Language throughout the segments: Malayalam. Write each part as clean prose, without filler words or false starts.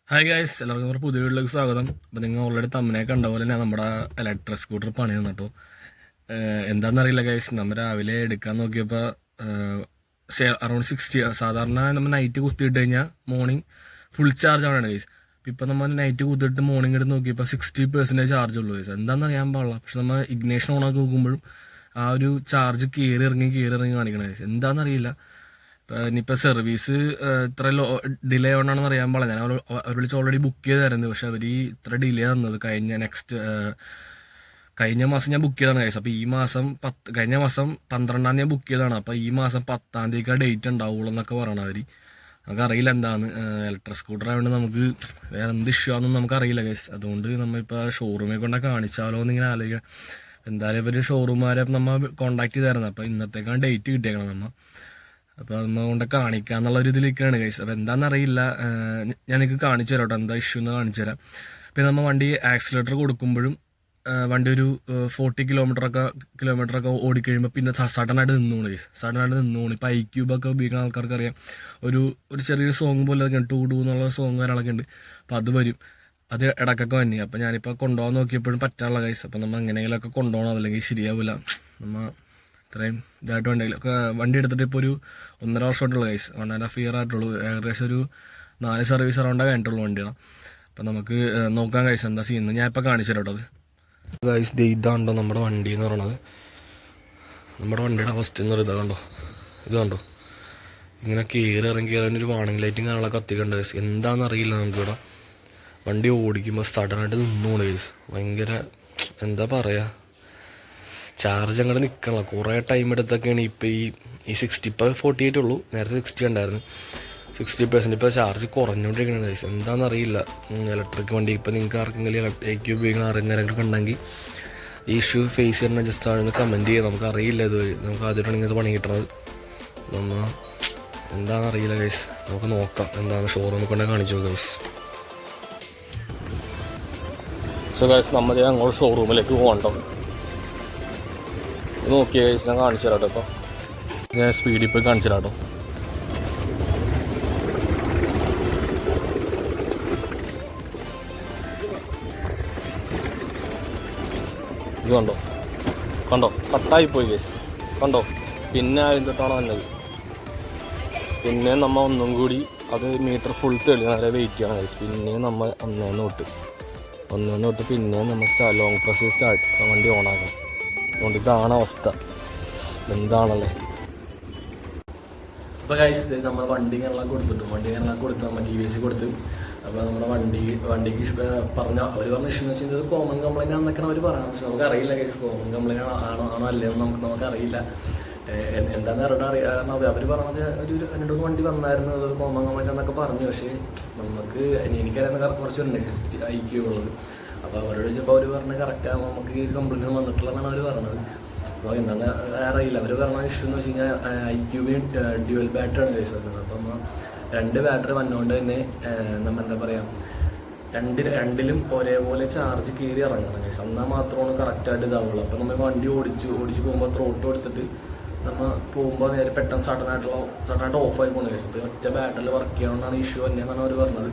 ഹായ് ഗൈസ്, എല്ലാവർക്കും നമ്മുടെ പുതിയ വീട്ടിലേക്ക് സ്വാഗതം. അപ്പോൾ നിങ്ങൾ ഓൾറെഡി തമ്മനെ കണ്ട പോലെ തന്നെ നമ്മുടെ ഇലക്ട്രിക് സ്കൂട്ടർ പണി തന്നിട്ടോ. എന്താണെന്നറിയില്ല ഗൈസ്, നമ്മൾ രാവിലെ എടുക്കാൻ നോക്കിയപ്പോൾ അറൗണ്ട് 60, സാധാരണ നമ്മൾ നൈറ്റ് കുത്തിയിട്ട് കഴിഞ്ഞാൽ മോർണിംഗ് ഫുൾ ചാർജ് ആവാണ് ഗൈസ്. ഇപ്പം നമ്മൾ നൈറ്റ് കുത്തിയിട്ട് മോർണിംഗ് എടുത്ത് നോക്കിയപ്പോൾ 60% ചാർജ് ഉള്ളൂ ഗൈസ്. എന്താണെന്ന് അറിയാൻ പാടില്ല. പക്ഷെ നമ്മൾ ഇഗ്നേഷൻ ഓണാക്കി നോക്കുമ്പോഴും ആ ഒരു ചാർജ് കയറി ഇറങ്ങി കാണിക്കണം ഗൈസ്. എന്താണെന്നറിയില്ല. ഇനിയിപ്പോൾ സർവീസ് ഇത്ര ഡിലേ ആവണമെന്ന് അറിയാൻ പാടില്ല. ഞാൻ അവർ വിളിച്ച് ഓൾറെഡി ബുക്ക് ചെയ്തായിരുന്നു. പക്ഷെ അവർ ഇത്ര ഡിലേ തന്നത് കഴിഞ്ഞ മാസം ഞാൻ ബുക്ക് ചെയ്തതാണ് ഗൈസ്. അപ്പോൾ ഈ മാസം കഴിഞ്ഞ മാസം 12-ാം തീയതി ഞാൻ ബുക്ക് ചെയ്തതാണ്. അപ്പോൾ ഈ മാസം 10-ാം തീയതിക്ക് ഡേറ്റ് ഉണ്ടാവുള്ളൂ എന്നൊക്കെ പറയണം അവർ. നമുക്കറിയില്ല എന്താണ് ഇലക്ട്രിക് സ്കൂട്ടർ ആയതുകൊണ്ട് നമുക്ക് വേറെ എന്ത് ഇഷ്യൂ ആണെന്നും നമുക്കറിയില്ല ഗൈസ്. അതുകൊണ്ട് നമ്മളിപ്പോൾ ഷോറൂമിൽ കൊണ്ടൊക്കെ കാണിച്ചാലോ എന്നിങ്ങനെ ആലോചിക്കുക. എന്തായാലും ഇവർ ഷോറൂമുകാരെ നമ്മൾ കോൺടാക്ട് ചെയ്തായിരുന്നു. അപ്പോൾ ഇന്നത്തേക്കാണ് ഡേറ്റ് കിട്ടിയേക്കണം നമ്മൾ. അപ്പോൾ അതുകൊണ്ട് കാണിക്കാന്നുള്ള ഒരു ഇതിലേക്കാണ് ഗൈസ്. അപ്പോൾ എന്താണെന്നറിയില്ല, ഞാൻ നിങ്ങൾക്ക് കാണിച്ചു തരാം കേട്ടോ എന്താ ഇഷ്യൂ എന്ന് കാണിച്ചു തരാം. പിന്നെ നമ്മൾ വണ്ടി ആക്സിലേറ്റർ കൊടുക്കുമ്പോഴും വണ്ടി ഒരു 40 കിലോമീറ്ററൊക്കെ ഓടിക്കഴിയുമ്പോൾ പിന്നെ സഡനായിട്ട് നിന്നുകൊണ്ട് ഗൈസ്. സഡനായിട്ട് നിന്നുകൊണ്ട് ഇപ്പോൾ iQube ഉപയോഗിക്കുന്ന ആൾക്കാർക്ക് അറിയാം. ഒരു ചെറിയൊരു സോങ് പോലെ ടൂ ഡൂ എന്നുള്ള സോങ് കാര്യങ്ങളൊക്കെ ഉണ്ട്. അപ്പോൾ അത് വരും, അത് ഇടയ്ക്കൊക്കെ വന്നി. അപ്പോൾ ഞാനിപ്പോൾ കൊണ്ടുപോകാൻ നോക്കിയപ്പോഴും പറ്റാനുള്ള ഗൈസ്. അപ്പോൾ നമ്മൾ എങ്ങനെയെങ്കിലുമൊക്കെ കൊണ്ടുപോകണം, അതല്ലെങ്കിൽ ശരിയാവില്ല. നമ്മൾ ഇത്രയും ഇതായിട്ട് വണ്ടി എടുത്തിട്ട് ഇപ്പോൾ ഒരു 1.5 വർഷമായിട്ടുള്ള ഗൈസ്. 1.5 ഇയർ ആയിട്ടുള്ളൂ. ഏകദേശം ഒരു 4 സർവീസ് അറൗണ്ടാണ് കഴിഞ്ഞിട്ടുള്ളൂ വണ്ടിയാണ്. അപ്പം നമുക്ക് നോക്കാം ഗൈസ് എന്താ ചെയ്യുന്നത്. ഞാൻ ഇപ്പോൾ കാണിച്ചു തരാം കേട്ടോ. അത് ഗൈസ് ഇതാണ്ടോ നമ്മുടെ വണ്ടി എന്ന് പറയണത്. നമ്മുടെ വണ്ടിയുടെ അവസ്ഥ എന്ന് പറയുന്നത് കണ്ടോ, ഇത് കണ്ടോ, ഇങ്ങനെ കയറി ഒരു വാണിംഗ് ലൈറ്റും കാര്യങ്ങളൊക്കെ കത്തിക്കണ്ട ഗൈസ്. എന്താണെന്നറിയില്ല നമുക്കിവിടെ. വണ്ടി ഓടിക്കുമ്പോൾ സഡനായിട്ട് നിന്നുകൊണ്ട് ഗൈസ്. ഭയങ്കര എന്താ പറയുക, ചാർജ് അങ്ങനെ നിൽക്കണല്ലോ. കുറേ ടൈം എടുത്തൊക്കെയാണ് ഇപ്പോൾ ഈ 60, ഇപ്പോൾ 48 ഉള്ളൂ. നേരത്തെ 60 ഉണ്ടായിരുന്നു. 60% ഇപ്പോൾ ചാർജ് കുറഞ്ഞുകൊണ്ടിരിക്കുന്നത് ഗൈസ്. എന്താണെന്നറിയില്ല ഇലക്ട്രിക് വണ്ടി. ഇപ്പോൾ നിങ്ങൾക്ക് ആർക്കെങ്കിലും iQube ഉപയോഗിക്കുന്ന ആരെങ്കിലും ഉണ്ടെങ്കിൽ ഈ ഇഷ്യൂ ഫേസ് ചെയ്യുന്ന ജസ്റ്റ് ആണെന്ന് കമൻറ്റ് ചെയ്യുക. നമുക്കറിയില്ല ഇതുവഴി, നമുക്ക് ആദ്യമായിട്ടാണ് ഇങ്ങനത്തെ പണി കിട്ടുന്നത്. നമ്മൾ എന്താണെന്നറിയില്ല ഗൈസ്. നമുക്ക് നോക്കാം എന്താണ് ഷോറൂമിൽ കൊണ്ട് കാണിച്ചു ഗൈസ്. സോ ഗൈസ്, നമ്മൾ അങ്ങോട്ട് ഷോറൂമിലേക്ക് പോകണ്ടോ നോക്കിയ ഗൈസ്. ഞാൻ കാണിച്ചു തരാം കേട്ടോ. ഇപ്പോൾ ഞാൻ സ്പീഡിൽ പോയി കാണിച്ചു തരാം കേട്ടോ. ഇത് കണ്ടോ കട്ടായിപ്പോയി ഗൈസ്. കണ്ടോ, പിന്നെ അതിൻ്റെട്ടാണ് വന്നത്. പിന്നെ നമ്മൾ ഒന്നും കൂടി അത് മീറ്റർ ഫുൾ തെളിയണ വരെ വെയിറ്റ് ചെയ്യണം ഗൈസ്. പിന്നെ നമ്മൾ ഒന്നേന്ന് തൊട്ട് പിന്നെ നമ്മൾ ലോങ് പ്രസ് സ്റ്റാർട്ട് വണ്ടി ഓണാക്കണം. അതുകൊണ്ട് ഇതാണ് അവസ്ഥ. എന്താണല്ലേ. അപ്പോൾ ഗൈസ്, ഇത് നമ്മൾ വണ്ടി കേരളം കൊടുത്തിട്ട് നമ്മൾ TVS കൊടുത്ത്. അപ്പോൾ നമ്മുടെ വണ്ടിക്ക് അവർ പറഞ്ഞ ഇഷ്യൂ എന്ന് വെച്ചാൽ ഇത് കോമൺ കംപ്ലൈൻറ്റ് ആണെന്നൊക്കെയാണ് അവർ പറയുന്നത്. പക്ഷെ നമുക്കറിയില്ല ഗൈസ്, കോമൺ കംപ്ലൈൻറ്റ് ആണോ അല്ലയോ നമുക്കറിയില്ല. എന്താണെന്ന് അറിയാം. അവർ പറഞ്ഞത് ഒരു 2 വണ്ടി വന്നായിരുന്നു, അത് കോമൺ കംപ്ലൈൻറ്റ് എന്നൊക്കെ പറഞ്ഞു. പക്ഷേ നമുക്ക് എനിക്കറിയാവുന്ന കുറച്ച് പേരുണ്ട് iQube ഉള്ളത്. അപ്പോൾ അവരോട് ചോദിച്ചപ്പോൾ അവർ പറഞ്ഞത് കറക്റ്റാണ്, നമുക്ക് ഈ കംപ്ലൈൻറ്റ് വന്നിട്ടുള്ളതാണ് അവർ പറഞ്ഞത്. അപ്പോൾ എന്താണെന്ന് അറിയില്ല. അവർ പറഞ്ഞ ഇഷ്യൂ എന്ന് വെച്ച് കഴിഞ്ഞാൽ iQube ഡ്യുവൽ ബാറ്ററിയാണ് കേസ് വരുന്നത്. അപ്പം 2 ബാറ്ററി വന്നുകൊണ്ട് തന്നെ നമ്മൾ എന്താ പറയുക, രണ്ടിലും ഒരേപോലെ ചാർജ് കയറി ഇറങ്ങണം കേസ്. എന്നാൽ മാത്രമാണ് കറക്റ്റായിട്ട് ഇതാവുള്ളൂ. അപ്പോൾ നമ്മൾ വണ്ടി ഓടിച്ച് പോകുമ്പോൾ ത്രോട്ട് കൊടുത്തിട്ട് നമ്മൾ പോകുമ്പോൾ നേരെ പെട്ടെന്ന് സഡനായിട്ട് ഓഫായി പോകുന്ന കേസ്. അപ്പോൾ ഒറ്റ ബാറ്ററിൽ വർക്ക് ചെയ്യണമെന്നാണ് ഇഷ്യൂ തന്നെയെന്നാണ് അവർ പറഞ്ഞത്.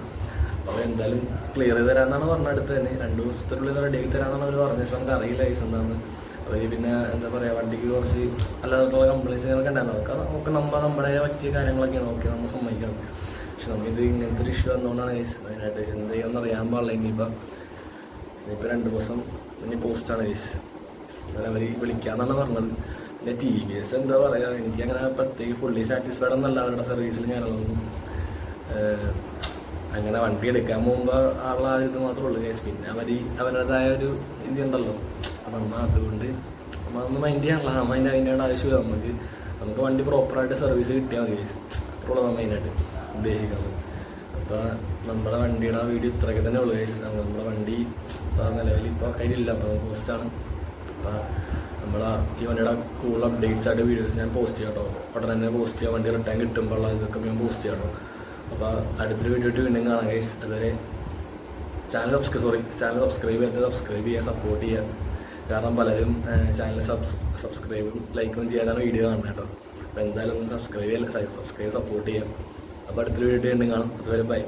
അപ്പോൾ എന്തായാലും ക്ലിയർ ചെയ്ത് തരാമെന്നാണ് പറഞ്ഞത്. അടുത്ത് തന്നെ 2 ദിവസത്തിനുള്ളിൽ റെഡി ആക്കി തരാമെന്നാണ് അവർ പറഞ്ഞത്. പക്ഷെ നമുക്ക് അറിയില്ല കേസ് എന്താണെന്ന്. അവർ പിന്നെ എന്താ പറയുക, വണ്ടിക്ക് കുറച്ച് അല്ലാതുള്ള കംപ്ലൈൻറ്റ്സുകളൊക്കെ ഉണ്ടായിരുന്നു. നമുക്ക് നമ്മുടെ പറ്റിയ കാര്യങ്ങളൊക്കെയാണ് നമ്മൾ സമ്മതിക്കണം. പക്ഷെ നമുക്കിത് ഇങ്ങനത്തെ ഒരു ഇഷ്യൂ വന്നുകൊണ്ടാണ് കേസ്. അതിനായിട്ട് എന്ത് ചെയ്യുമെന്ന് അറിയാൻ പാടില്ല. ഇനിയിപ്പോൾ 2 ദിവസം ഇനി പോസ്റ്റാണ് കേസ്. അങ്ങനെ അവർ വിളിക്കാമെന്നാണ് പറഞ്ഞത്. പിന്നെ TVS എന്താ പറയുക, എനിക്കങ്ങനെ പ്രത്യേകിച്ച് ഫുള്ളി സാറ്റിസ്ഫൈഡ് ഒന്നല്ല അവരുടെ സർവീസിൽ ഞാനതൊന്നും. അങ്ങനെ വണ്ടി എടുക്കാൻ പോകുമ്പോൾ ഉള്ള ഇത് മാത്രമേ ഉള്ളൂ കേസ്. പിന്നെ അവരുടേതായ ഒരു ഇതുണ്ടല്ലോ. അപ്പം അതുകൊണ്ട് നമ്മളൊന്നും മൈൻഡ് ചെയ്യാനുള്ള അതിൻ്റെ ആവശ്യമില്ല. നമുക്ക് വണ്ടി പ്രോപ്പറായിട്ട് സർവീസ് കിട്ടിയാൽ മതി കേസ്. അത്രയുള്ളൂ നമ്മൾ മെയിനായിട്ട് ഉദ്ദേശിക്കുന്നത്. അപ്പോൾ നമ്മുടെ വണ്ടിയുടെ വീഡിയോ ഇത്രയൊക്കെ തന്നെ ഉള്ളൂ കേസ്. നമ്മുടെ വണ്ടി നിലവിൽ ഇപ്പോൾ കയ്യിലില്ല. അപ്പോൾ പോസ്റ്റാണ്. അപ്പോൾ നമ്മൾ ഈ വണ്ടിയുടെ കൂടുതൽ അപ്ഡേറ്റ്സ് ആയിട്ട് വീഡിയോസ് ഞാൻ പോസ്റ്റ് ചെയ്യാം കേട്ടോ. ഉടനെ തന്നെ പോസ്റ്റ് ചെയ്യാം. വണ്ടി റിട്ടേൺ കിട്ടുമ്പോൾ ഇതൊക്കെ ഞാൻ പോസ്റ്റ് ചെയ്യാം കേട്ടോ. അപ്പോൾ അടുത്തൊരു വീഡിയോ ഇട്ട് വീണ്ടും കാണാം ഗൈസ്. അതുവരെ ചാനൽ സബ്സ്ക്രൈബ് ചെയ്യുക, സപ്പോർട്ട് ചെയ്യുക. കാരണം പലരും ചാനൽ സബ്സ്ക്രൈബും ലൈക്കും ചെയ്യാതാണ് വീഡിയോ കാണുന്നത് കേട്ടോ. അപ്പോൾ എന്തായാലും ഒന്ന് സബ്സ്ക്രൈബ് സപ്പോർട്ട് ചെയ്യാം. അപ്പോൾ അടുത്തൊരു വീഡിയോ വീണ്ടും കാണാം. അതുവരെ ബൈ.